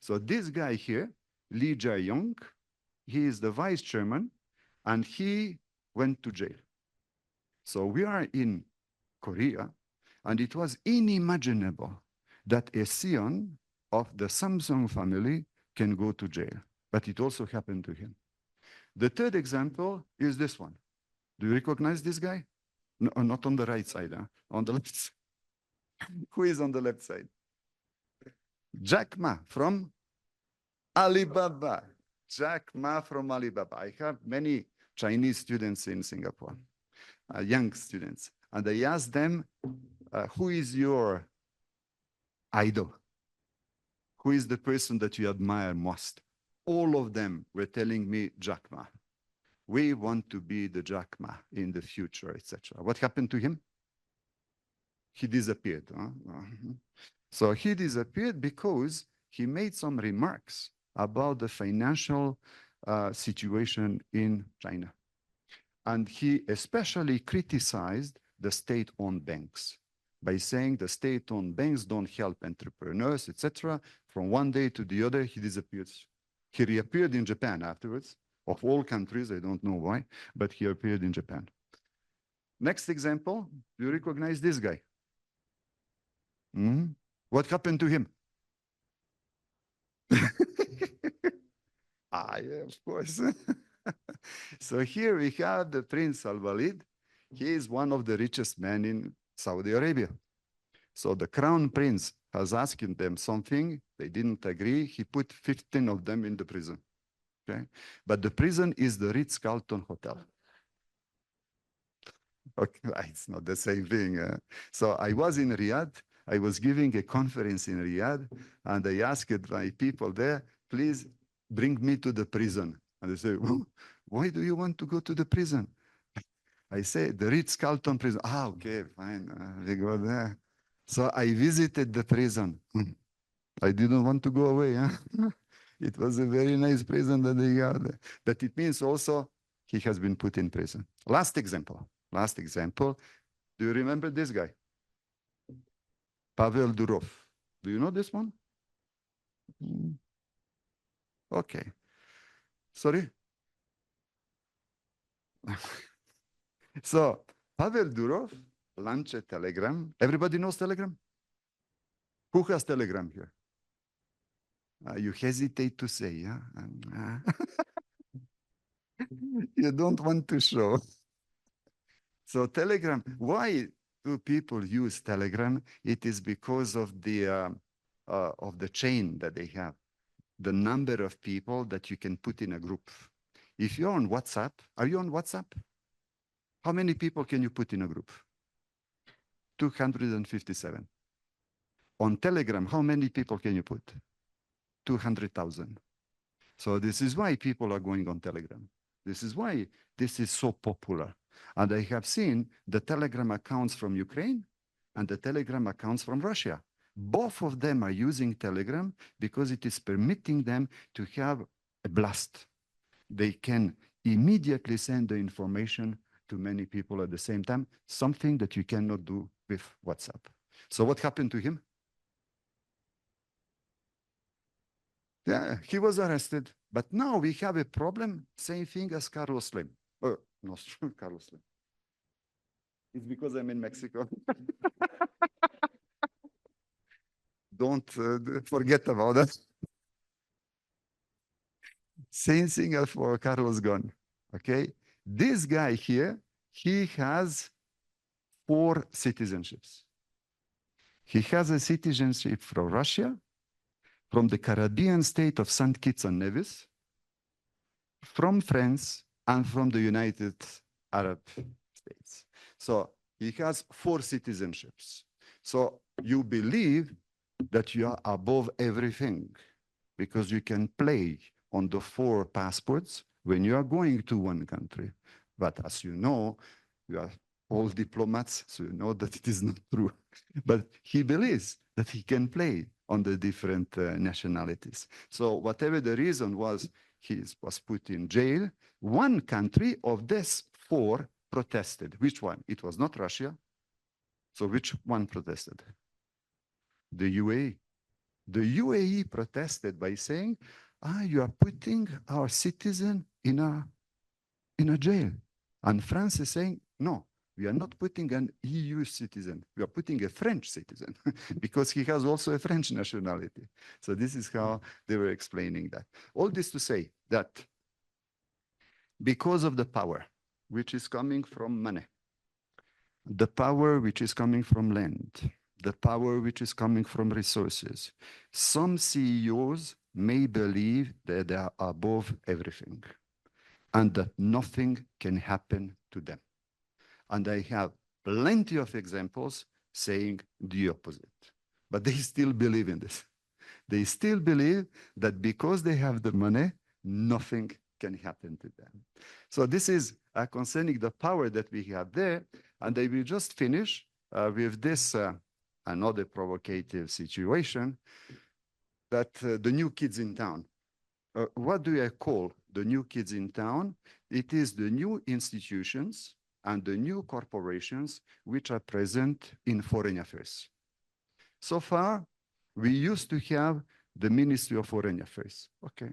So this guy here, Lee Jae-yong, he is the vice chairman, and he went to jail. So we are in Korea, and it was unimaginable that a scion of the Samsung family can go to jail, but it also happened to him. The third example is this one. Do you recognize this guy? No, not on the right side, huh? On the left side. Who is on the left side? Jack Ma from Alibaba. Jack Ma from Alibaba. I have many Chinese students in Singapore, young students, and I asked them, who is your idol? Who is the person that you admire most? All of them were telling me Jack Ma. We want to be the Jack Ma in the future, etc. What happened to him? He disappeared. Huh? So he disappeared because he made some remarks about the financial situation in China. And he especially criticized the state-owned banks by saying the state-owned banks don't help entrepreneurs, etc. From one day to the other, he disappeared. He reappeared in Japan afterwards. Of all countries, I don't know why, but he appeared in Japan. Next example, do you recognize this guy? What happened to him? Yeah, of course. So here we have the Prince Al-Walid. He is one of the richest men in Saudi Arabia. So the crown prince has asked them something. They didn't agree. He put 15 of them in the prison. Okay? But the prison is the Ritz-Carlton Hotel. Okay, it's not the same thing. So I was in Riyadh. I was giving a conference in Riyadh, and I asked my people there, please bring me to the prison. And they say, why do you want to go to the prison? I say, the Ritz-Carlton prison. Okay, fine. We go there. So I visited the prison. I didn't want to go away. Huh? It was a very nice prison that they got. But it means also he has been put in prison. Last example. Do you remember this guy? Pavel Durov. Do you know this one? Okay. Sorry? So Pavel Durov launched a Telegram. Everybody knows Telegram? Who has Telegram here? You hesitate to say, yeah? You don't want to show. So Telegram, why do people use Telegram? It is because of the chain that they have, the number of people that you can put in a group. If you're on WhatsApp, are you on WhatsApp? How many people can you put in a group? 257. On Telegram, how many people can you put? 200,000. So this is why people are going on Telegram. This is why this is so popular. And I have seen the Telegram accounts from Ukraine and the Telegram accounts from Russia. Both of them are using Telegram because it is permitting them to have a blast. They can immediately send the information to many people at the same time, something that you cannot do with WhatsApp. So what happened to him? Yeah, he was arrested. But now we have a problem, same thing as Carlos Slim. No, Carlos Slim. It's because I'm in Mexico. Don't forget about that. Same thing as for Carlos Ghosn, okay? This guy here, he has 4 citizenships. He has a citizenship from Russia, from the Caribbean state of St. Kitts and Nevis, from France, and from the United Arab States. So he has 4 citizenships. So you believe that you are above everything because you can play on the 4 passports when you are going to one country. But as you know, you are all diplomats, so you know that it is not true. But he believes that he can play on the different nationalities. So whatever the reason was, he was put in jail. One country of this 4 protested. Which one? It was not Russia. So which one protested? The UAE. The UAE protested by saying, you are putting our citizen in a jail. And France is saying, no, we are not putting an EU citizen. We are putting a French citizen because he has also a French nationality. So this is how they were explaining that. All this to say that because of the power which is coming from money, the power which is coming from land, the power which is coming from resources, some CEOs may believe that they are above everything and that nothing can happen to them. And I have plenty of examples saying the opposite. But they still believe in this. They still believe that because they have the money, nothing can happen to them. So this is concerning the power that we have there. And I will just finish with this another provocative situation that the new kids in town. What do I call the new kids in town? It is the new institutions and the new corporations which are present in foreign affairs. So far, we used to have the Ministry of Foreign Affairs, okay.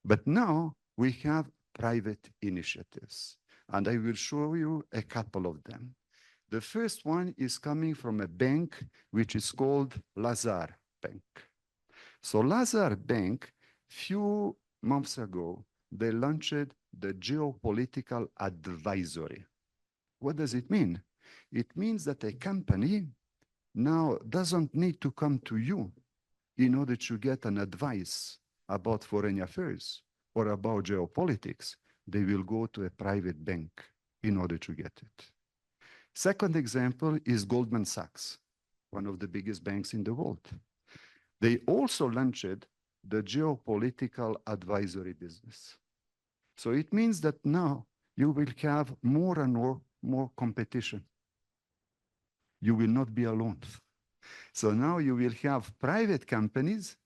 But now we have private initiatives, and I will show you a couple of them. The first one is coming from a bank which is called Lazar Bank. So Lazar Bank, few months ago, they launched the Geopolitical Advisory. What does it mean? It means that a company now doesn't need to come to you in order to get an advice about foreign affairs or about geopolitics. They will go to a private bank in order to get it. Second example is Goldman Sachs, one of the biggest banks in the world. They also launched the geopolitical advisory business. So it means that now you will have more and more competition. You will not be alone. So now you will have private companies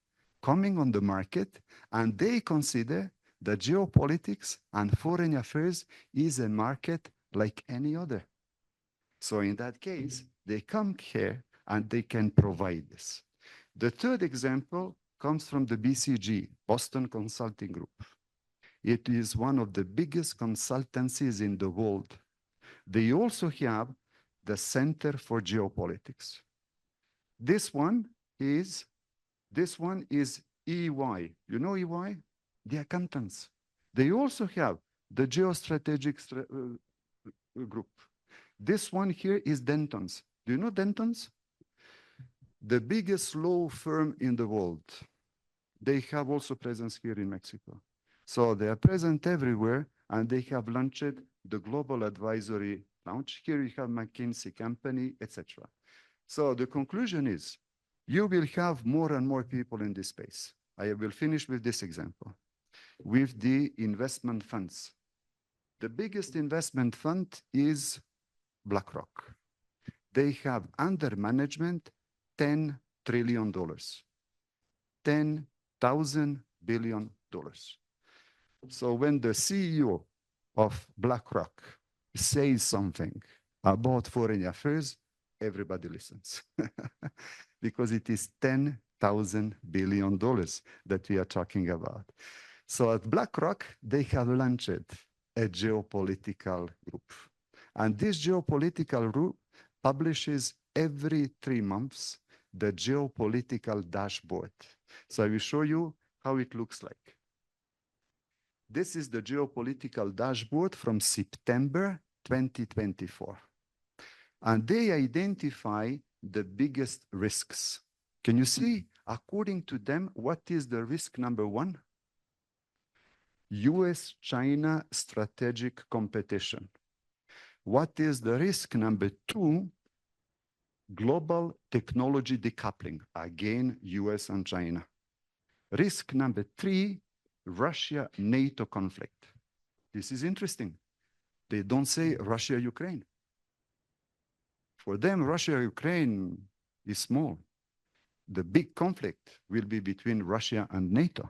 coming on the market, and they consider that geopolitics and foreign affairs is a market like any other. So in that case, they come here and they can provide this. The third example comes from the BCG, Boston Consulting Group. It is one of the biggest consultancies in the world. They also have the Center for Geopolitics. This one is EY. You know EY? The accountants. They also have the geostrategic group. This one here is Dentons. Do you know Dentons? The biggest law firm in the world. They have also presence here in Mexico. So they are present everywhere, and they have launched the Global Advisory Launch. Here you have McKinsey Company, etc. So the conclusion is, you will have more and more people in this space. I will finish with this example. With the investment funds. The biggest investment fund is BlackRock. They have under management $10 trillion, $10,000 billion. So when the CEO of BlackRock says something about foreign affairs, everybody listens because it is $10,000 billion that we are talking about. So at BlackRock, they have launched a geopolitical group. And this geopolitical group publishes every 3 months the geopolitical dashboard. So I will show you how it looks like. This is the geopolitical dashboard from September 2024. And they identify the biggest risks. Can you see, according to them, what is the risk number 1? US-China strategic competition. What is the risk number 2? Global technology decoupling, again, US and China. Risk number 3, Russia-NATO conflict. This is interesting. They don't say Russia-Ukraine. For them, Russia-Ukraine is small. The big conflict will be between Russia and NATO.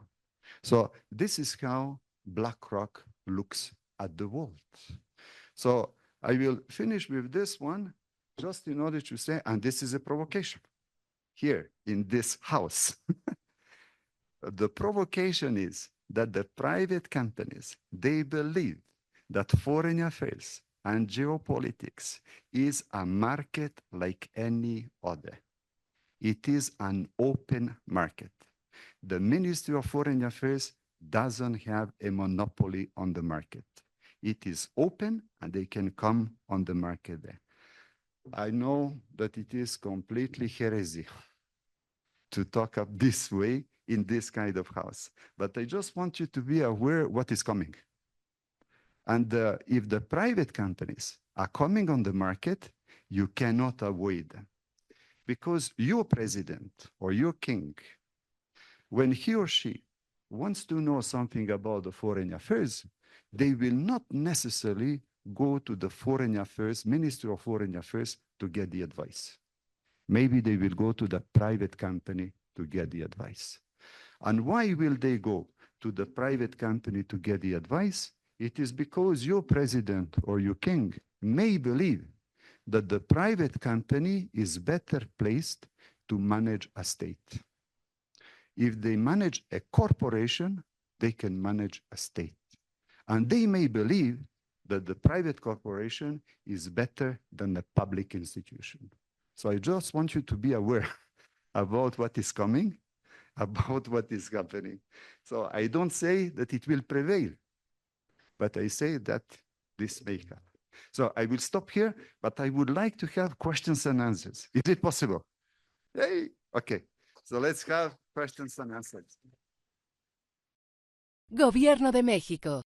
So this is how BlackRock looks at the world. So I will finish with this one just in order to say, and this is a provocation here in this house. The provocation is that the private companies, they believe that foreign affairs and geopolitics is a market like any other. It is an open market. The Ministry of Foreign Affairs doesn't have a monopoly on the market. It is open and they can come on the market there. I know that it is completely heresy to talk up this way in this kind of house, but I just want you to be aware what is coming. And if the private companies are coming on the market, you cannot avoid them. Because your president or your king, when he or she wants to know something about the foreign affairs, they will not necessarily go to the Foreign Affairs, Ministry of Foreign Affairs to get the advice. Maybe they will go to the private company to get the advice. And why will they go to the private company to get the advice? It is because your president or your king may believe that the private company is better placed to manage a state. If they manage a corporation, they can manage a state. And they may believe that the private corporation is better than the public institution. So I just want you to be aware about what is coming, about what is happening. So I don't say that it will prevail, but I say that this may happen. So I will stop here, but I would like to have questions and answers. Is it possible? Hey, okay. So let's have questions and answers. Gobierno de México.